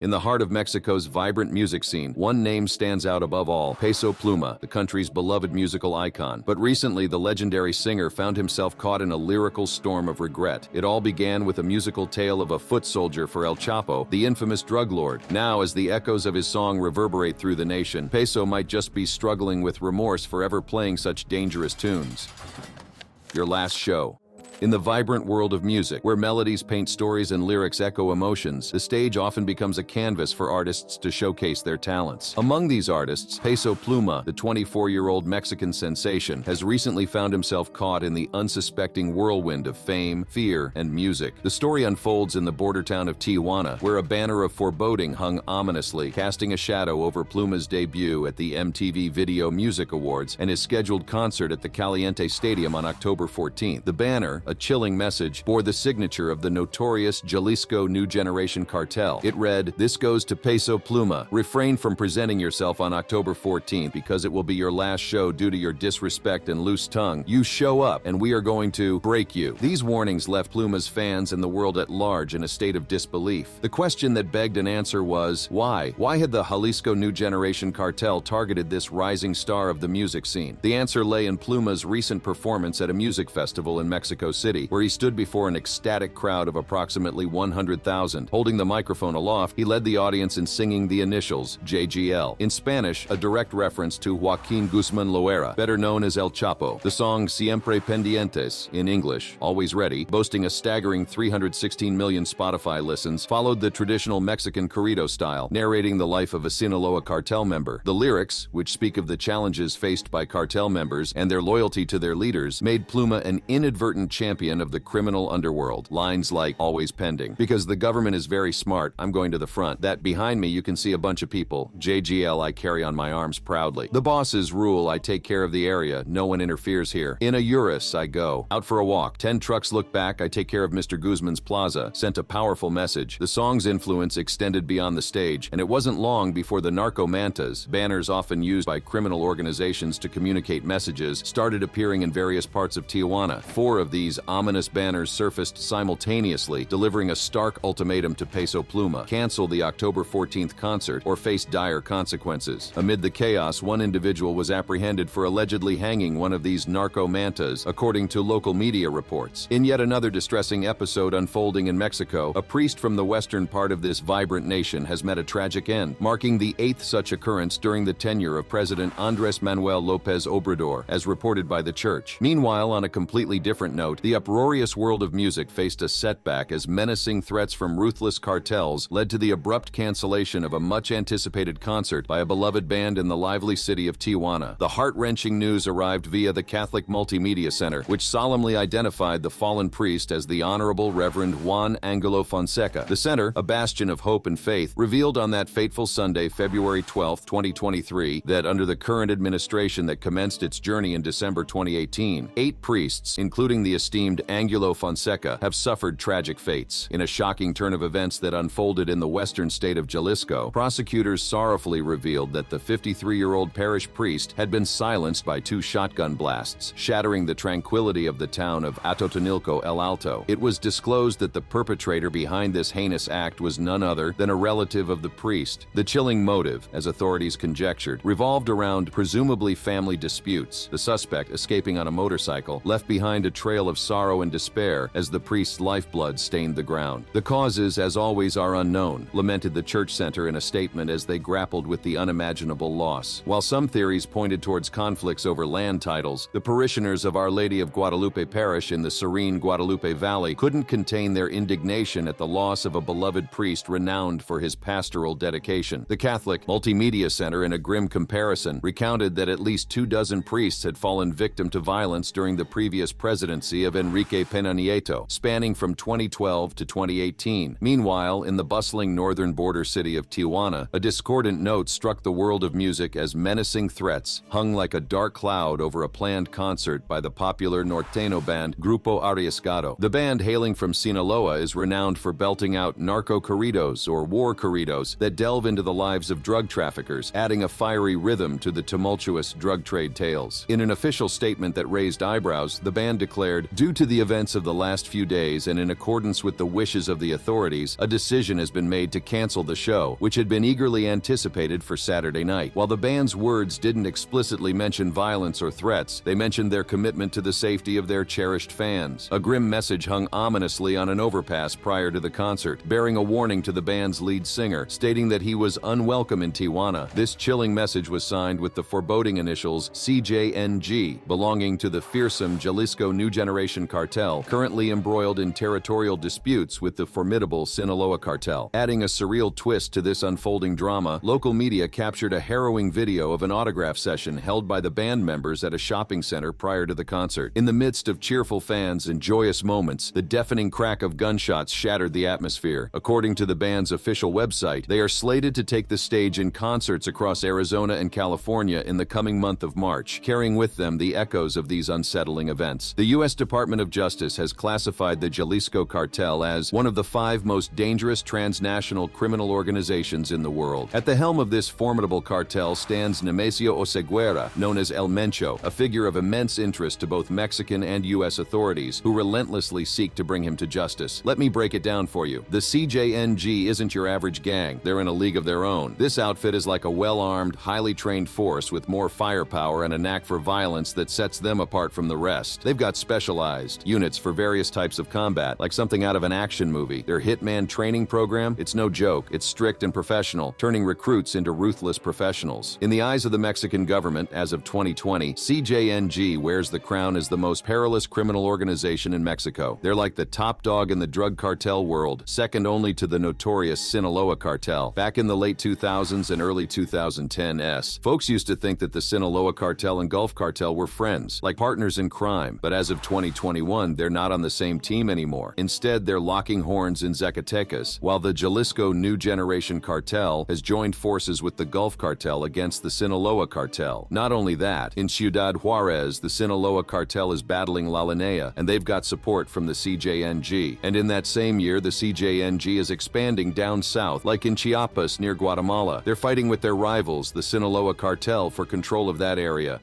In the heart of Mexico's vibrant music scene, one name stands out above all: Peso Pluma, the country's beloved musical icon. But recently, the legendary singer found himself caught in a lyrical storm of regret. It all began with a musical tale of a foot soldier for El Chapo, the infamous drug lord. Now, as the echoes of his song reverberate through the nation, Peso might just be struggling with remorse for ever playing such dangerous tunes. Your last show. In the vibrant world of music, where melodies paint stories and lyrics echo emotions, the stage often becomes a canvas for artists to showcase their talents. Among these artists, Peso Pluma, the 24-year-old Mexican sensation, has recently found himself caught in the unsuspecting whirlwind of fame, fear, and music. The story unfolds in the border town of Tijuana, where a banner of foreboding hung ominously, casting a shadow over Pluma's debut at the MTV Video Music Awards and his scheduled concert at the Caliente Stadium on October 14th. The banner, a chilling message, bore the signature of the notorious Jalisco New Generation Cartel. It read, "This goes to Peso Pluma. Refrain from presenting yourself on October 14th because it will be your last show due to your disrespect and loose tongue. You show up and we are going to break you." These warnings left Pluma's fans and the world at large in a state of disbelief. The question that begged an answer was, why? Why had the Jalisco New Generation Cartel targeted this rising star of the music scene? The answer lay in Pluma's recent performance at a music festival in Mexico City, where he stood before an ecstatic crowd of approximately 100,000. Holding the microphone aloft, he led the audience in singing the initials, JGL. In Spanish, a direct reference to Joaquin Guzman Loera, better known as El Chapo. The song Siempre Pendientes, in English, Always Ready, boasting a staggering 316 million Spotify listens, followed the traditional Mexican corrido style, narrating the life of a Sinaloa cartel member. The lyrics, which speak of the challenges faced by cartel members and their loyalty to their leaders, made Pluma an inadvertent champion of the criminal underworld. Lines like, "Always pending. Because the government is very smart, I'm going to the front. That behind me you can see a bunch of people. JGL I carry on my arms proudly. The bosses rule, I take care of the area. No one interferes here. In a Urus I go. Out for a walk. 10 trucks look back, I take care of Mr. Guzman's plaza." Sent a powerful message. The song's influence extended beyond the stage, and it wasn't long before the narco mantas, banners often used by criminal organizations to communicate messages, started appearing in various parts of Tijuana. 4 of these ominous banners surfaced simultaneously, delivering a stark ultimatum to Peso Pluma: cancel the October 14th concert or face dire consequences. Amid the chaos, one individual was apprehended for allegedly hanging one of these narco mantas, according to local media reports. In yet another distressing episode unfolding in Mexico, a priest from the western part of this vibrant nation has met a tragic end, marking the 8th such occurrence during the tenure of President Andrés Manuel López Obrador, as reported by the church. Meanwhile, on a completely different note, the uproarious world of music faced a setback as menacing threats from ruthless cartels led to the abrupt cancellation of a much-anticipated concert by a beloved band in the lively city of Tijuana. The heart-wrenching news arrived via the Catholic Multimedia Center, which solemnly identified the fallen priest as the Honorable Reverend Juan Angelo Fonseca. The center, a bastion of hope and faith, revealed on that fateful Sunday, February 12, 2023, that under the current administration that commenced its journey in December 2018, 8 priests, including the esteemed Angelo Fonseca, have suffered tragic fates. In a shocking turn of events that unfolded in the western state of Jalisco, prosecutors sorrowfully revealed that the 53-year-old parish priest had been silenced by 2 shotgun blasts, shattering the tranquility of the town of Atotonilco El Alto. It was disclosed that the perpetrator behind this heinous act was none other than a relative of the priest. The chilling motive, as authorities conjectured, revolved around presumably family disputes. The suspect, escaping on a motorcycle, left behind a trail of sorrow and despair as the priest's lifeblood stained the ground. The causes, as always, are unknown, lamented the church center in a statement as they grappled with the unimaginable loss. While some theories pointed towards conflicts over land titles, the parishioners of Our Lady of Guadalupe Parish in the serene Guadalupe Valley couldn't contain their indignation at the loss of a beloved priest renowned for his pastoral dedication. The Catholic Multimedia Center, in a grim comparison, recounted that at least 24 priests had fallen victim to violence during the previous presidency of Enrique Peña Nieto, spanning from 2012 to 2018. Meanwhile, in the bustling northern border city of Tijuana, a discordant note struck the world of music as menacing threats hung like a dark cloud over a planned concert by the popular norteño band Grupo Arriesgado. The band, hailing from Sinaloa, is renowned for belting out narco corridos or war corridos that delve into the lives of drug traffickers, adding a fiery rhythm to the tumultuous drug trade tales. In an official statement that raised eyebrows, the band declared, Due to the events of the last few days and in accordance with the wishes of the authorities, a decision has been made to cancel the show, which had been eagerly anticipated for Saturday night. While the band's words didn't explicitly mention violence or threats, they mentioned their commitment to the safety of their cherished fans. A grim message hung ominously on an overpass prior to the concert, bearing a warning to the band's lead singer, stating that he was unwelcome in Tijuana. This chilling message was signed with the foreboding initials CJNG, belonging to the fearsome Jalisco New Generation Cartel, currently embroiled in territorial disputes with the formidable Sinaloa Cartel. Adding a surreal twist to this unfolding drama, local media captured a harrowing video of an autograph session held by the band members at a shopping center prior to the concert. In the midst of cheerful fans and joyous moments, the deafening crack of gunshots shattered the atmosphere. According to the band's official website, they are slated to take the stage in concerts across Arizona and California in the coming month of March, carrying with them the echoes of these unsettling events. The U.S. Department of Justice has classified the Jalisco Cartel as one of the 5 most dangerous transnational criminal organizations in the world. At the helm of this formidable cartel stands Nemesio Oseguera, known as El Mencho, a figure of immense interest to both Mexican and U.S. authorities, who relentlessly seek to bring him to justice. Let me break it down for you. The CJNG isn't your average gang. They're in a league of their own. This outfit is like a well-armed, highly trained force with more firepower and a knack for violence that sets them apart from the rest. They've got specialized units for various types of combat, like something out of an action movie. Their Hitman training program, it's no joke. It's strict and professional, turning recruits into ruthless professionals. In the eyes of the Mexican government, as of 2020, CJNG wears the crown as the most perilous criminal organization in Mexico. They're like the top dog in the drug cartel world, second only to the notorious Sinaloa cartel. Back in the late 2000s and early 2010s, folks used to think that the Sinaloa cartel and Gulf cartel were friends, like partners in crime. But as of 2021, they're not on the same team anymore. Instead, they're locking horns in Zacatecas, while the Jalisco New Generation Cartel has joined forces with the Gulf cartel against the Sinaloa cartel. Not only that, in Ciudad Juarez, the Sinaloa cartel is battling La Linea, and they've got support from the CJNG. And in that same year, the CJNG is expanding down south, like in Chiapas near Guatemala. They're fighting with their rivals, the Sinaloa cartel, for control of that area.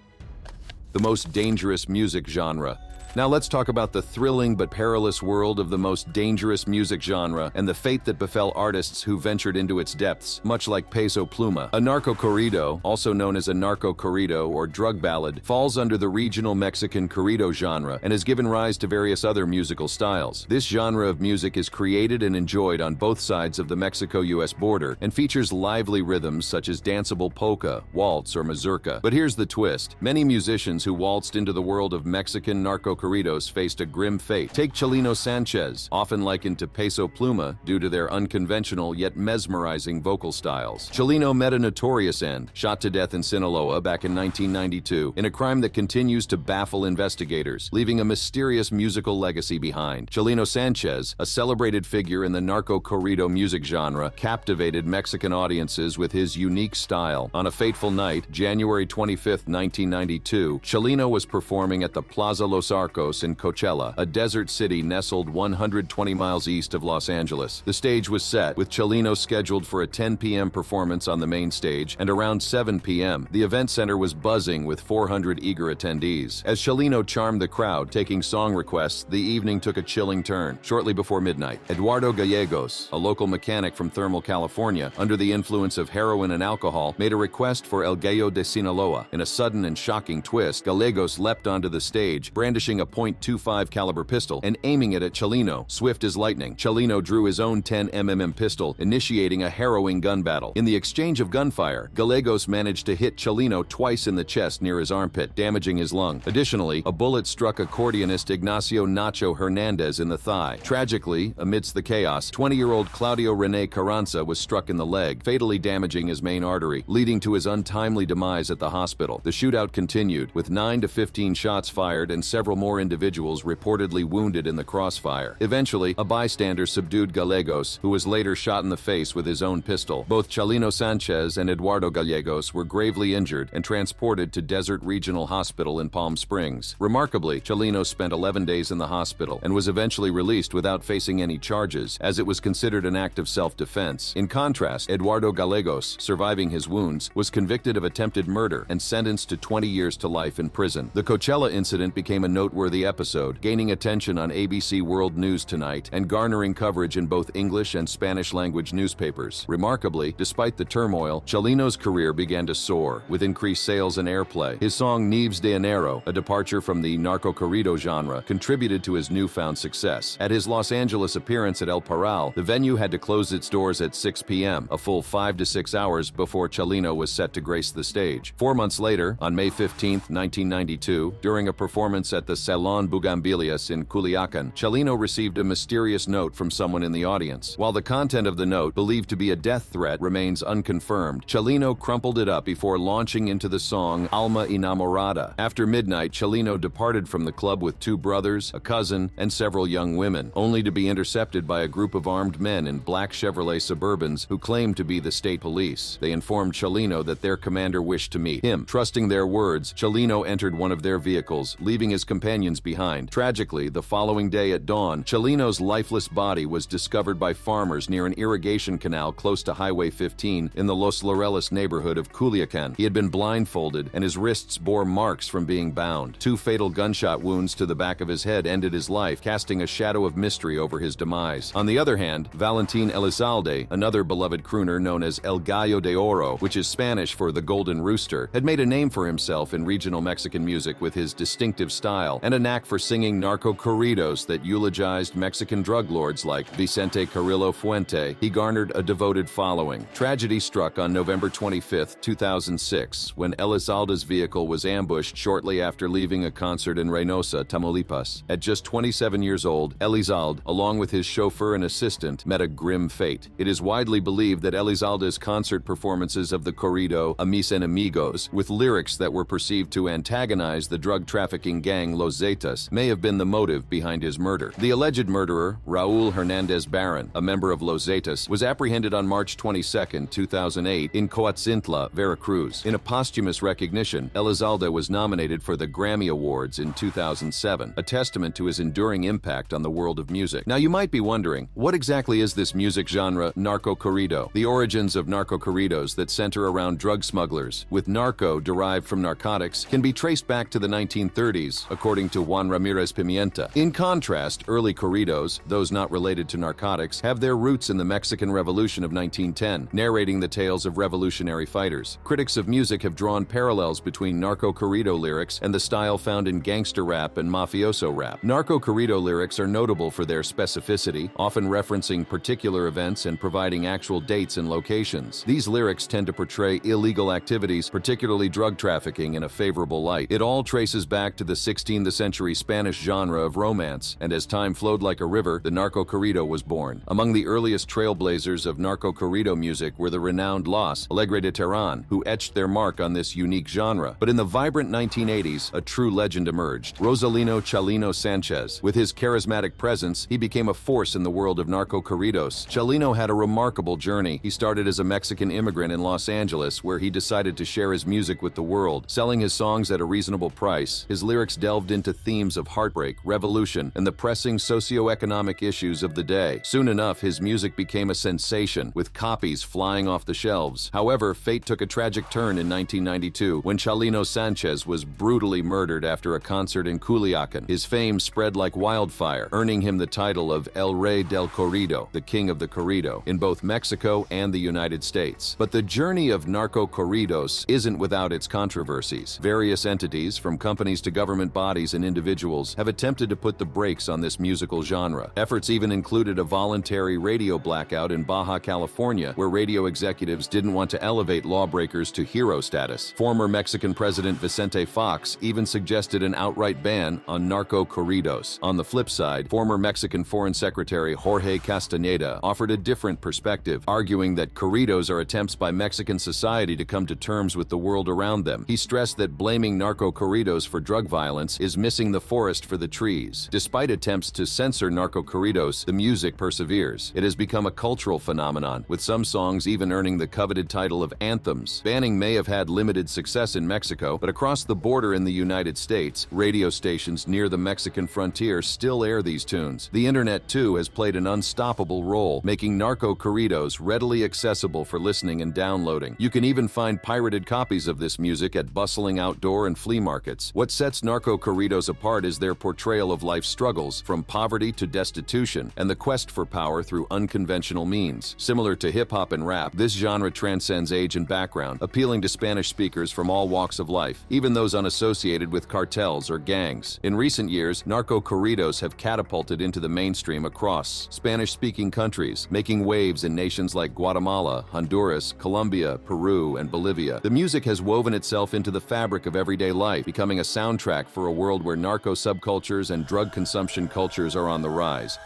The most dangerous music genre. Now let's talk about the thrilling but perilous world of the most dangerous music genre and the fate that befell artists who ventured into its depths, much like Peso Pluma. A narco corrido, also known as a narco corrido or drug ballad, falls under the regional Mexican corrido genre and has given rise to various other musical styles. This genre of music is created and enjoyed on both sides of the Mexico-US border and features lively rhythms such as danceable polka, waltz, or mazurka. But here's the twist. Many musicians who waltzed into the world of Mexican narco corridos faced a grim fate. Take Chelino Sanchez, often likened to Peso Pluma due to their unconventional yet mesmerizing vocal styles. Chelino met a notorious end, shot to death in Sinaloa back in 1992, in a crime that continues to baffle investigators, leaving a mysterious musical legacy behind. Chelino Sanchez, a celebrated figure in the narco corrido music genre, captivated Mexican audiences with his unique style. On a fateful night, January 25, 1992, Chelino was performing at the Plaza Los Arcos in Coachella, a desert city nestled 120 miles east of Los Angeles. The stage was set, with Chelino scheduled for a 10 p.m. performance on the main stage, and around 7 p.m., the event center was buzzing with 400 eager attendees. As Chelino charmed the crowd, taking song requests, the evening took a chilling turn. Shortly before midnight, Eduardo Gallegos, a local mechanic from Thermal, California, under the influence of heroin and alcohol, made a request for El Gallo de Sinaloa. In a sudden and shocking twist, Gallegos leapt onto the stage, brandishing a .25 caliber pistol and aiming it at Chelino. Swift as lightning, Chelino drew his own 10mm pistol, initiating a harrowing gun battle. In the exchange of gunfire, Gallegos managed to hit Chelino twice in the chest near his armpit, damaging his lung. Additionally, a bullet struck accordionist Ignacio Nacho Hernandez in the thigh. Tragically, amidst the chaos, 20-year-old Claudio Rene Carranza was struck in the leg, fatally damaging his main artery, leading to his untimely demise at the hospital. The shootout continued, with 9 to 15 shots fired and several more individuals reportedly wounded in the crossfire. Eventually, a bystander subdued Gallegos, who was later shot in the face with his own pistol. Both Chelino Sanchez and Eduardo Gallegos were gravely injured and transported to Desert Regional Hospital in Palm Springs. Remarkably, Chelino spent 11 days in the hospital and was eventually released without facing any charges, as it was considered an act of self-defense. In contrast, Eduardo Gallegos, surviving his wounds, was convicted of attempted murder and sentenced to 20 years to life in prison. The Coachella incident became a noteworthy noteworthy episode, gaining attention on ABC World News Tonight and garnering coverage in both English and Spanish-language newspapers. Remarkably, despite the turmoil, Chalino's career began to soar, with increased sales and airplay. His song Nieves de Enero, a departure from the narco-corrido genre, contributed to his newfound success. At his Los Angeles appearance at El Parral, the venue had to close its doors at 6 p.m., a full 5 to 6 hours before Chalino was set to grace the stage. 4 months later, on May 15, 1992, during a performance at the Salon Bugambilias in Culiacan, Chalino received a mysterious note from someone in the audience. While the content of the note, believed to be a death threat, remains unconfirmed, Chalino crumpled it up before launching into the song Alma Enamorada. After midnight, Chalino departed from the club with 2 brothers, a cousin, and several young women, only to be intercepted by a group of armed men in black Chevrolet Suburbans who claimed to be the state police. They informed Chalino that their commander wished to meet him. Trusting their words, Chalino entered one of their vehicles, leaving his companions behind. Tragically, the following day at dawn, Chalino's lifeless body was discovered by farmers near an irrigation canal close to Highway 15 in the Los Laureles neighborhood of Culiacan. He had been blindfolded, and his wrists bore marks from being bound. 2 fatal gunshot wounds to the back of his head ended his life, casting a shadow of mystery over his demise. On the other hand, Valentin Elizalde, another beloved crooner known as El Gallo de Oro, which is Spanish for the Golden Rooster, had made a name for himself in regional Mexican music with his distinctive style and a knack for singing narco-corridos that eulogized Mexican drug lords like Vicente Carrillo Fuente. He garnered a devoted following. Tragedy struck on November 25, 2006, when Elizalde's vehicle was ambushed shortly after leaving a concert in Reynosa, Tamaulipas. At just 27 years old, Elizalde, along with his chauffeur and assistant, met a grim fate. It is widely believed that Elizalde's concert performances of the corrido A Mis Enemigos, with lyrics that were perceived to antagonize the drug trafficking gang Los Zetas, may have been the motive behind his murder. The alleged murderer, Raul Hernandez Barron, a member of Los Zetas, was apprehended on March 22, 2008, in Coatzintla, Veracruz. In a posthumous recognition, Elizalde was nominated for the Grammy Awards in 2007, a testament to his enduring impact on the world of music. Now, you might be wondering, what exactly is this music genre, narco-corrido? The origins of narco-corridos that center around drug smugglers, with narco derived from narcotics, can be traced back to the 1930s, according to Juan Ramirez Pimienta. In contrast, early corridos, those not related to narcotics, have their roots in the Mexican Revolution of 1910, narrating the tales of revolutionary fighters. Critics of music have drawn parallels between narco-corrido lyrics and the style found in gangster rap and mafioso rap. Narco-corrido lyrics are notable for their specificity, often referencing particular events and providing actual dates and locations. These lyrics tend to portray illegal activities, particularly drug trafficking, in a favorable light. It all traces back to the 16th century Spanish genre of romance, and as time flowed like a river, the narco-corrido was born. Among the earliest trailblazers of narco-corrido music were the renowned Los Alegre de Terran, who etched their mark on this unique genre. But in the vibrant 1980s, a true legend emerged, Rosalino Chalino Sanchez. With his charismatic presence, he became a force in the world of narco-corridos. Chalino had a remarkable journey. He started as a Mexican immigrant in Los Angeles, where he decided to share his music with the world. Selling his songs at a reasonable price, his lyrics delved into themes of heartbreak, revolution, and the pressing socio-economic issues of the day. Soon enough, his music became a sensation, with copies flying off the shelves. However, fate took a tragic turn in 1992 when Chalino Sanchez was brutally murdered after a concert in Culiacan. His fame spread like wildfire, earning him the title of El Rey del Corrido, the King of the Corrido, in both Mexico and the United States. But the journey of narco-corridos isn't without its controversies. Various entities, from companies to government bodies and individuals, have attempted to put the brakes on this musical genre. Efforts even included a voluntary radio blackout in Baja California, where radio executives didn't want to elevate lawbreakers to hero status. Former Mexican President Vicente Fox even suggested an outright ban on narco-corridos. On the flip side, former Mexican Foreign Secretary Jorge Castañeda offered a different perspective, arguing that corridos are attempts by Mexican society to come to terms with the world around them. He stressed that blaming narco-corridos for drug violence is missing the forest for the trees. Despite attempts to censor narco-corridos, the music perseveres. It has become a cultural phenomenon, with some songs even earning the coveted title of anthems. Banning may have had limited success in Mexico, but across the border in the United States, radio stations near the Mexican frontier still air these tunes. The internet, too, has played an unstoppable role, making narco-corridos readily accessible for listening and downloading. You can even find pirated copies of this music at bustling outdoor and flea markets. What sets narco-corridos corridos apart is their portrayal of life's struggles, from poverty to destitution, and the quest for power through unconventional means. Similar to hip-hop and rap, this genre transcends age and background, appealing to Spanish speakers from all walks of life, even those unassociated with cartels or gangs. In recent years, narco corridos have catapulted into the mainstream across Spanish-speaking countries, making waves in nations like Guatemala, Honduras, Colombia, Peru, and Bolivia. The music has woven itself into the fabric of everyday life, becoming a soundtrack for a world where narco subcultures and drug consumption cultures are on the rise.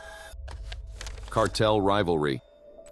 Cartel rivalry.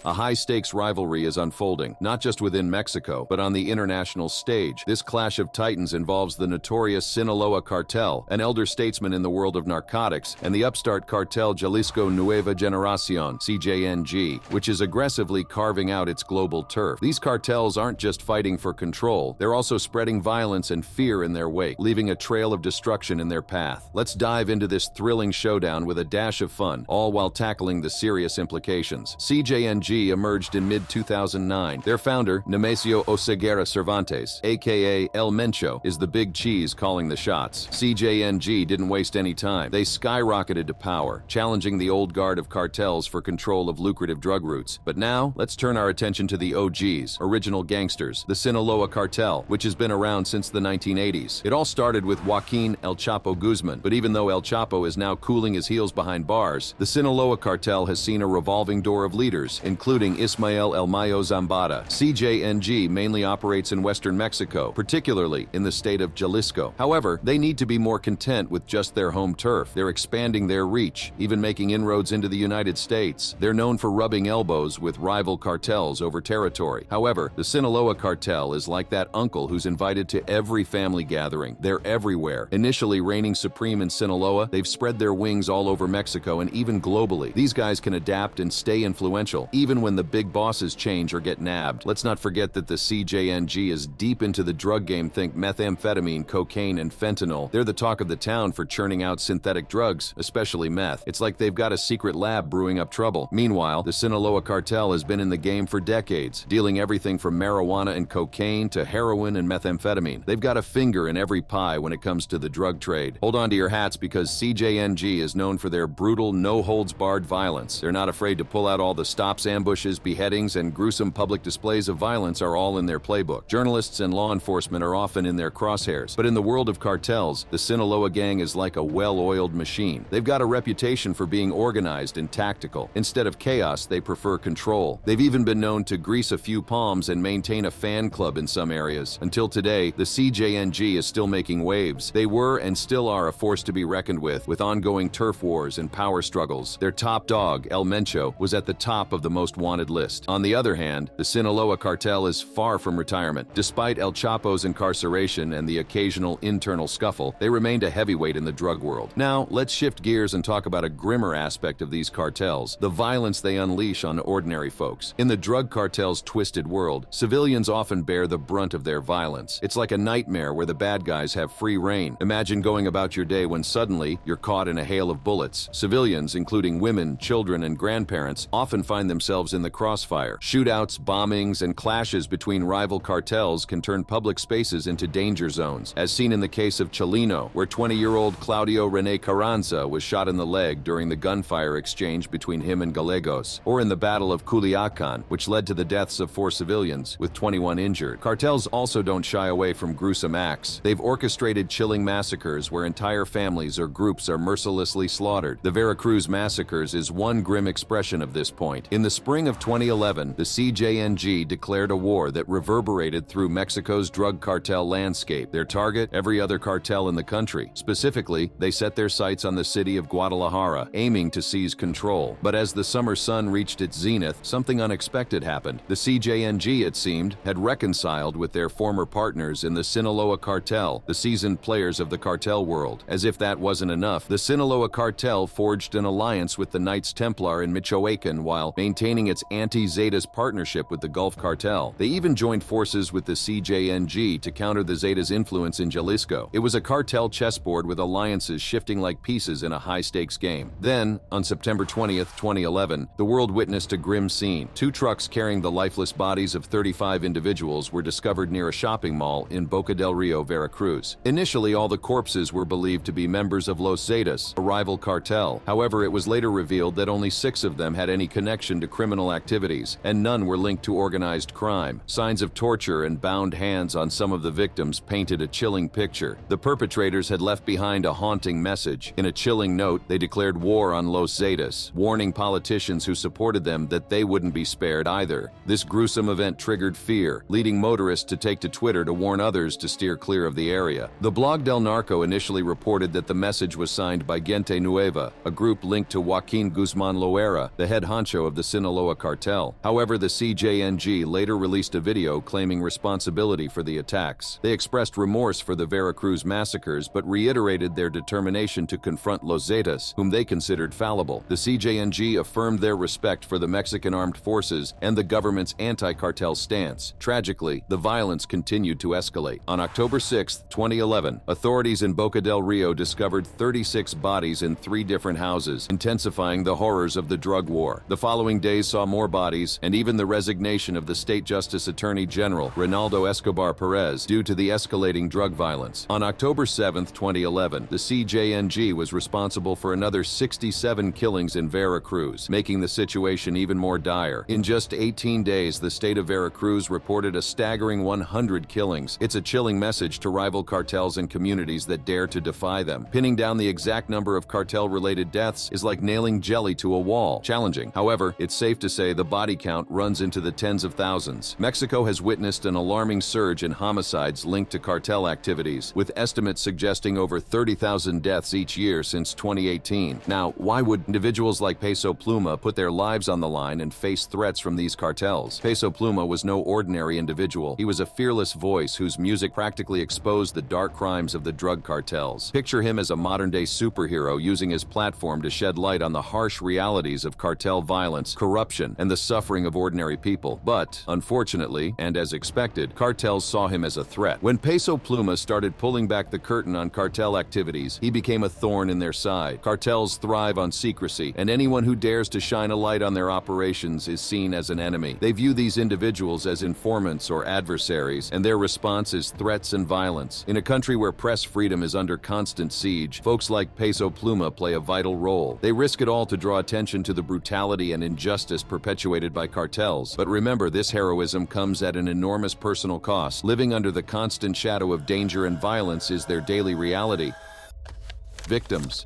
A high-stakes rivalry is unfolding, not just within Mexico, but on the international stage. This clash of titans involves the notorious Sinaloa cartel, an elder statesman in the world of narcotics, and the upstart cartel Jalisco Nueva Generación, CJNG, which is aggressively carving out its global turf. These cartels aren't just fighting for control, they're also spreading violence and fear in their wake, leaving a trail of destruction in their path. Let's dive into this thrilling showdown with a dash of fun, all while tackling the serious implications. CJNG emerged in mid-2009. Their founder, Nemesio Oseguera Cervantes, aka El Mencho, is the big cheese calling the shots. CJNG didn't waste any time. They skyrocketed to power, challenging the old guard of cartels for control of lucrative drug routes. But now, let's turn our attention to the OGs, original gangsters, the Sinaloa cartel, which has been around since the 1980s. It all started with Joaquin El Chapo Guzman, but even though El Chapo is now cooling his heels behind bars, the Sinaloa cartel has seen a revolving door of leaders, including Ismael El Mayo Zambada. CJNG mainly operates in western Mexico, particularly in the state of Jalisco. However, they need to be more content with just their home turf. They're expanding their reach, even making inroads into the United States. They're known for rubbing elbows with rival cartels over territory. However, the Sinaloa cartel is like that uncle who's invited to every family gathering. They're everywhere. Initially reigning supreme in Sinaloa, they've spread their wings all over Mexico and even globally. These guys can adapt and stay influential, even when the big bosses change or get nabbed. Let's not forget that the CJNG is deep into the drug game. Think methamphetamine, cocaine, and fentanyl. They're the talk of the town for churning out synthetic drugs, especially meth. It's like they've got a secret lab brewing up trouble. Meanwhile, the Sinaloa cartel has been in the game for decades, dealing everything from marijuana and cocaine to heroin and methamphetamine. They've got a finger in every pie when it comes to the drug trade. Hold on to your hats because CJNG is known for their brutal, no-holds-barred violence. They're not afraid to pull out all the stops, ambushes, beheadings, and gruesome public displays of violence are all in their playbook. Journalists and law enforcement are often in their crosshairs, but in the world of cartels, the Sinaloa gang is like a well-oiled machine. They've got a reputation for being organized and tactical. Instead of chaos, they prefer control. They've even been known to grease a few palms and maintain a fan club in some areas. Until today, the CJNG is still making waves. They were and still are a force to be reckoned with ongoing turf wars and power struggles. Their top dog, El Mencho, was at the top of the most wanted list. On the other hand, the Sinaloa cartel is far from retirement. Despite El Chapo's incarceration and the occasional internal scuffle, they remained a heavyweight in the drug world. Now, let's shift gears and talk about a grimmer aspect of these cartels, the violence they unleash on ordinary folks. In the drug cartel's twisted world, civilians often bear the brunt of their violence. It's like a nightmare where the bad guys have free reign. Imagine going about your day when suddenly you're caught in a hail of bullets. Civilians, including women, children, and grandparents, often find themselves in the crossfire. Shootouts, bombings, and clashes between rival cartels can turn public spaces into danger zones, as seen in the case of Cholino, where 20-year-old Claudio Rene Carranza was shot in the leg during the gunfire exchange between him and Gallegos, or in the Battle of Culiacan, which led to the deaths of 4 civilians, with 21 injured. Cartels also don't shy away from gruesome acts. They've orchestrated chilling massacres where entire families or groups are mercilessly slaughtered. The Veracruz massacres is one grim expression of this point. In the spring of 2011, the CJNG declared a war that reverberated through Mexico's drug cartel landscape. Their target, every other cartel in the country. Specifically, they set their sights on the city of Guadalajara, aiming to seize control. But as the summer sun reached its zenith, something unexpected happened. The CJNG, it seemed, had reconciled with their former partners in the Sinaloa cartel, the seasoned players of the cartel world. As if that wasn't enough, the Sinaloa cartel forged an alliance with the Knights Templar in Michoacan while maintaining maintaining its anti-Zetas partnership with the Gulf Cartel. They even joined forces with the CJNG to counter the Zetas' influence in Jalisco. It was a cartel chessboard with alliances shifting like pieces in a high-stakes game. Then, on September 20th, 2011, the world witnessed a grim scene. Two trucks carrying the lifeless bodies of 35 individuals were discovered near a shopping mall in Boca del Rio, Veracruz. Initially, all the corpses were believed to be members of Los Zetas, a rival cartel. However, it was later revealed that only 6 of them had any connection to criminal activities, and none were linked to organized crime. Signs of torture and bound hands on some of the victims painted a chilling picture. The perpetrators had left behind a haunting message. In a chilling note, they declared war on Los Zetas, warning politicians who supported them that they wouldn't be spared either. This gruesome event triggered fear, leading motorists to take to Twitter to warn others to steer clear of the area. The blog Del Narco initially reported that the message was signed by Gente Nueva, a group linked to Joaquin Guzman Loera, the head honcho of the Sinaloa cartel. However, the CJNG later released a video claiming responsibility for the attacks. They expressed remorse for the Veracruz massacres, but reiterated their determination to confront Los Zetas, whom they considered fallible. The CJNG affirmed their respect for the Mexican armed forces and the government's anti-cartel stance. Tragically, the violence continued to escalate. On October 6, 2011, authorities in Boca del Rio discovered 36 bodies in 3 different houses, intensifying the horrors of the drug war. The following days saw more bodies and even the resignation of the State Justice Attorney General, Ronaldo Escobar Perez, due to the escalating drug violence. On October 7, 2011, the CJNG was responsible for another 67 killings in Veracruz, making the situation even more dire. In just 18 days, the state of Veracruz reported a staggering 100 killings. It's a chilling message to rival cartels and communities that dare to defy them. Pinning down the exact number of cartel-related deaths is like nailing jelly to a wall. Challenging. However, it's safe to say the body count runs into the tens of thousands. Mexico has witnessed an alarming surge in homicides linked to cartel activities, with estimates suggesting over 30,000 deaths each year since 2018. Now, why would individuals like Peso Pluma put their lives on the line and face threats from these cartels? Peso Pluma was no ordinary individual. He was a fearless voice whose music practically exposed the dark crimes of the drug cartels. Picture him as a modern-day superhero using his platform to shed light on the harsh realities of cartel violence, corruption, and the suffering of ordinary people. But, unfortunately, and as expected, cartels saw him as a threat. When Peso Pluma started pulling back the curtain on cartel activities, he became a thorn in their side. Cartels thrive on secrecy, and anyone who dares to shine a light on their operations is seen as an enemy. They view these individuals as informants or adversaries, and their response is threats and violence. In a country where press freedom is under constant siege, folks like Peso Pluma play a vital role. They risk it all to draw attention to the brutality and injustice perpetuated by cartels. But remember, this heroism comes at an enormous personal cost. Living under the constant shadow of danger and violence is their daily reality. Victims.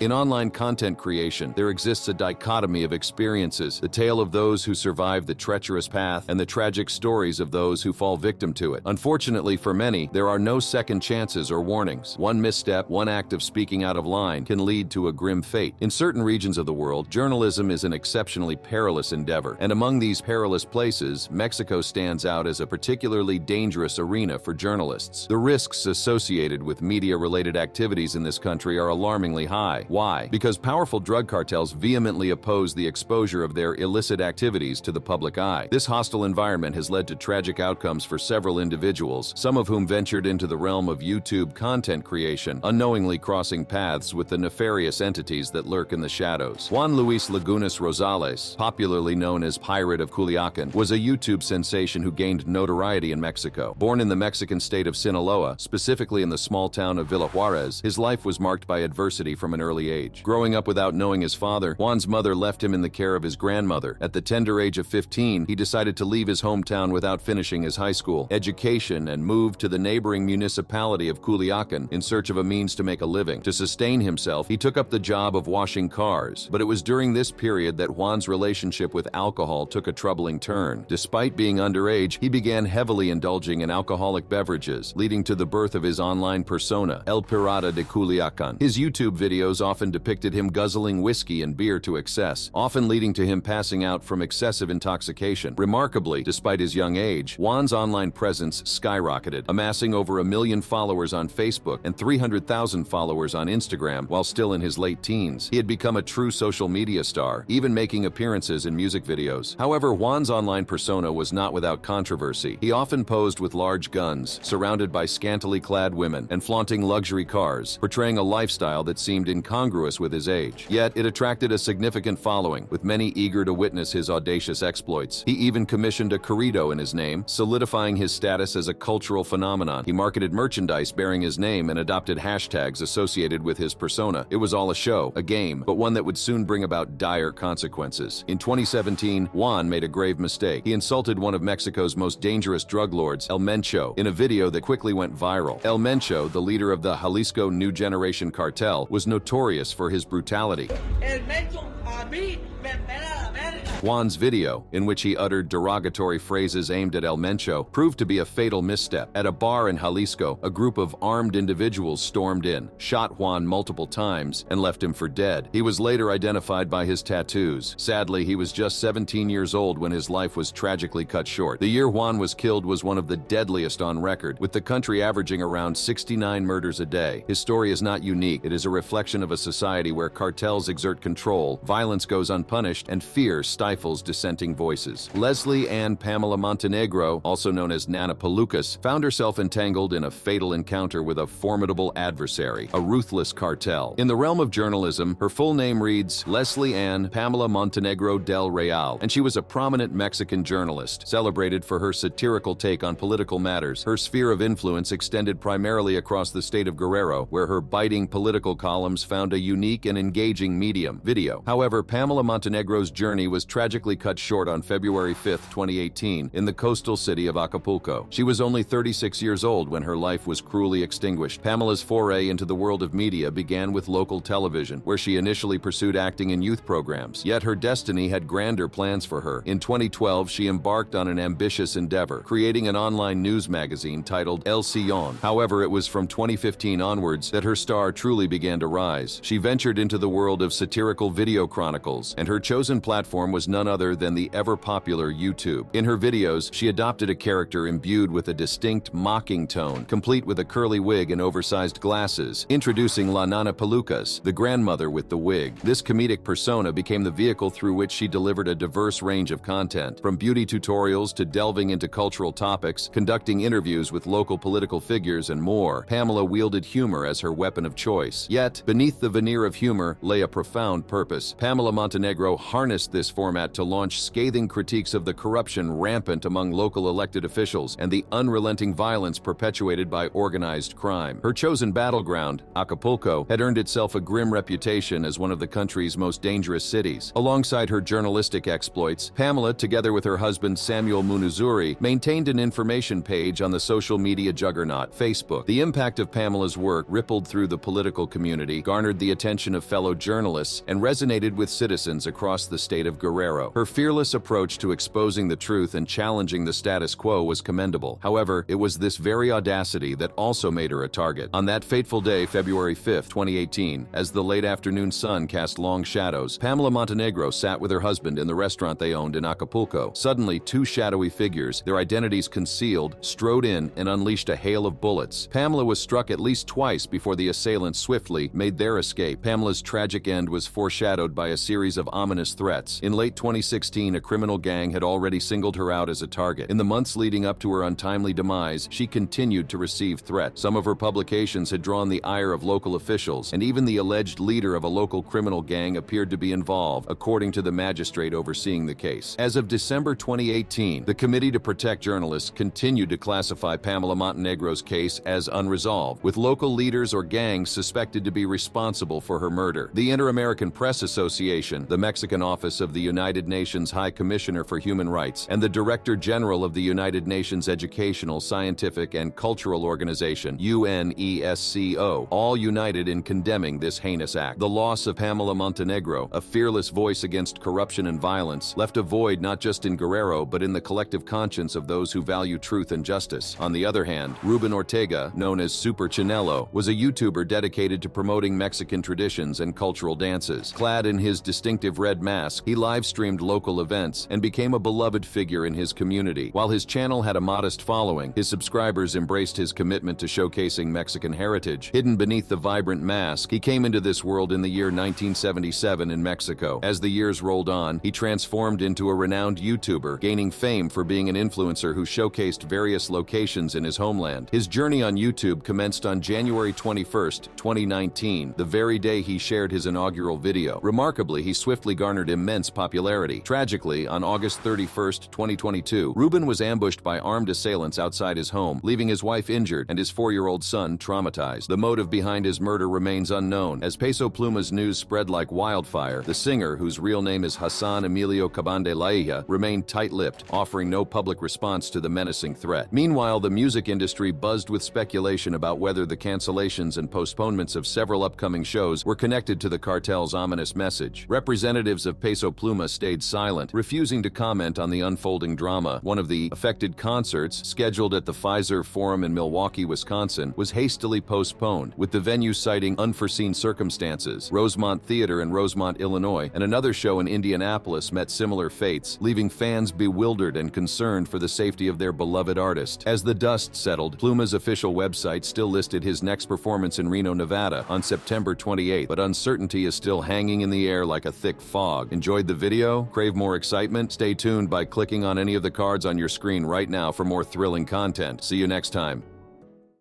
In online content creation, there exists a dichotomy of experiences, the tale of those who survive the treacherous path and the tragic stories of those who fall victim to it. Unfortunately for many, there are no second chances or warnings. One misstep, one act of speaking out of line can lead to a grim fate. In certain regions of the world, journalism is an exceptionally perilous endeavor, and among these perilous places, Mexico stands out as a particularly dangerous arena for journalists. The risks associated with media-related activities in this country are alarmingly high. Why? Because powerful drug cartels vehemently oppose the exposure of their illicit activities to the public eye. This hostile environment has led to tragic outcomes for several individuals, some of whom ventured into the realm of YouTube content creation, unknowingly crossing paths with the nefarious entities that lurk in the shadows. Juan Luis Lagunas Rosales, popularly known as Pirate of Culiacan, was a YouTube sensation who gained notoriety in Mexico. Born in the Mexican state of Sinaloa, specifically in the small town of Villa Juarez, his life was marked by adversity from an early age. Growing up without knowing his father, Juan's mother left him in the care of his grandmother. At the tender age of 15, he decided to leave his hometown without finishing his high school education and move to the neighboring municipality of Culiacan in search of a means to make a living. To sustain himself, he took up the job of washing cars, but it was during this period that Juan's relationship with alcohol took a troubling turn. Despite being underage, he began heavily indulging in alcoholic beverages, leading to the birth of his online persona, El Pirata de Culiacan. His YouTube videos often depicted him guzzling whiskey and beer to excess, often leading to him passing out from excessive intoxication. Remarkably, despite his young age, Juan's online presence skyrocketed, amassing over 1 million followers on Facebook and 300,000 followers on Instagram while still in his late teens. He had become a true social media star, even making appearances in music videos. However, Juan's online persona was not without controversy. He often posed with large guns, surrounded by scantily clad women, and flaunting luxury cars, portraying a lifestyle that seemed incongruous with his age. Yet, it attracted a significant following, with many eager to witness his audacious exploits. He even commissioned a corrido in his name, solidifying his status as a cultural phenomenon. He marketed merchandise bearing his name and adopted hashtags associated with his persona. It was all a show, a game, but one that would soon bring about dire consequences. In 2017, Juan made a grave mistake. He insulted one of Mexico's most dangerous drug lords, El Mencho, in a video that quickly went viral. El Mencho, the leader of the Jalisco New Generation cartel, was notorious for his brutality. El Mencho, a mí me pela la verga. Juan's video, in which he uttered derogatory phrases aimed at El Mencho, proved to be a fatal misstep. At a bar in Jalisco, a group of armed individuals stormed in, shot Juan multiple times, and left him for dead. He was later identified by his tattoos. Sadly, he was just 17 years old when his life was tragically cut short. The year Juan was killed was one of the deadliest on record, with the country averaging around 69 murders a day. His story is not unique. It is a reflection of a society where cartels exert control, violence goes unpunished, and fear stifles dissenting voices. Leslie Ann Pamela Montenegro, also known as Nana Pelucas, found herself entangled in a fatal encounter with a formidable adversary, a ruthless cartel. In the realm of journalism, her full name reads Leslie Ann Pamela Montenegro del Real, and she was a prominent Mexican journalist, celebrated for her satirical take on political matters. Her sphere of influence extended primarily across the state of Guerrero, where her biting political columns found a unique and engaging medium, video. However, Pamela Montenegro's journey was tragically cut short on February 5, 2018, in the coastal city of Acapulco. She was only 36 years old when her life was cruelly extinguished. Pamela's foray into the world of media began with local television, where she initially pursued acting in youth programs. Yet her destiny had grander plans for her. In 2012, she embarked on an ambitious endeavor, creating an online news magazine titled El Sillon. However, it was from 2015 onwards that her star truly began to rise. She ventured into the world of satirical video chronicles, and her chosen platform was none other than the ever-popular YouTube. In her videos, she adopted a character imbued with a distinct, mocking tone, complete with a curly wig and oversized glasses, introducing La Nana Pelucas, the grandmother with the wig. This comedic persona became the vehicle through which she delivered a diverse range of content, from beauty tutorials to delving into cultural topics, conducting interviews with local political figures, and more. Pamela wielded humor as her weapon of choice. Yet, beneath the veneer of humor lay a profound purpose. Pamela Montenegro harnessed this format to launch scathing critiques of the corruption rampant among local elected officials and the unrelenting violence perpetuated by organized crime. Her chosen battleground, Acapulco, had earned itself a grim reputation as one of the country's most dangerous cities. Alongside her journalistic exploits, Pamela, together with her husband Samuel Munuzuri, maintained an information page on the social media juggernaut, Facebook. The impact of Pamela's work rippled through the political community, garnered the attention of fellow journalists, and resonated with citizens across the state of Guerrero. Her fearless approach to exposing the truth and challenging the status quo was commendable. However, it was this very audacity that also made her a target. On that fateful day, February 5, 2018, as the late afternoon sun cast long shadows, Pamela Montenegro sat with her husband in the restaurant they owned in Acapulco. Suddenly, two shadowy figures, their identities concealed, strode in and unleashed a hail of bullets. Pamela was struck at least twice before the assailants swiftly made their escape. Pamela's tragic end was foreshadowed by a series of ominous threats. In late 2016, a criminal gang had already singled her out as a target. In the months leading up to her untimely demise, she continued to receive threats. Some of her publications had drawn the ire of local officials, and even the alleged leader of a local criminal gang appeared to be involved, according to the magistrate overseeing the case. As of December 2018, the Committee to Protect Journalists continued to classify Pamela Montenegro's case as unresolved, with local leaders or gangs suspected to be responsible for her murder. The Inter-American Press Association, the Mexican office of the United Nations High Commissioner for Human Rights, and the Director General of the United Nations Educational, Scientific, and Cultural Organization, UNESCO, all united in condemning this heinous act. The loss of Pamela Montenegro, a fearless voice against corruption and violence, left a void not just in Guerrero but in the collective conscience of those who value truth and justice. On the other hand, Ruben Ortega, known as Super Chinelo, was a YouTuber dedicated to promoting Mexican traditions and cultural dances. Clad in his distinctive red mask, he live-streamed local events and became a beloved figure in his community. While his channel had a modest following, his subscribers embraced his commitment to showcasing Mexican heritage. Hidden beneath the vibrant mask, he came into this world in the year 1977 in Mexico. As the years rolled on, he transformed into a renowned YouTuber, gaining fame for being an influencer who showcased various locations in his homeland. His journey on YouTube commenced on January 21st, 2019, the very day he shared his inaugural video. Remarkably, he swiftly garnered immense popularity. Tragically, on August 31st, 2022, Ruben was ambushed by armed assailants outside his home, leaving his wife injured and his 4-year-old son traumatized. The motive behind his murder remains unknown. As Peso Pluma's news spread like wildfire, the singer, whose real name is Hassan Emilio Cabande Laia, remained tight-lipped, offering no public response to the menacing threat. Meanwhile, the music industry buzzed with speculation about whether the cancellations and postponements of several upcoming shows were connected to the cartel's ominous message. Representatives of Peso Pluma stayed silent, refusing to comment on the unfolding drama. One of the affected concerts, scheduled at the Pfizer Forum in Milwaukee, Wisconsin, was hastily postponed, with the venue citing unforeseen circumstances. Rosemont Theater in Rosemont, Illinois, and another show in Indianapolis met similar fates, leaving fans bewildered and concerned for the safety of their beloved artist. As the dust settled, Pluma's official website still listed his next performance in Reno, Nevada on September 28th, but uncertainty is still hanging in the air like a thick fog. Enjoyed the video? Crave more excitement? Stay tuned by clicking on any of the cards on your screen right now for more thrilling content. See you next time.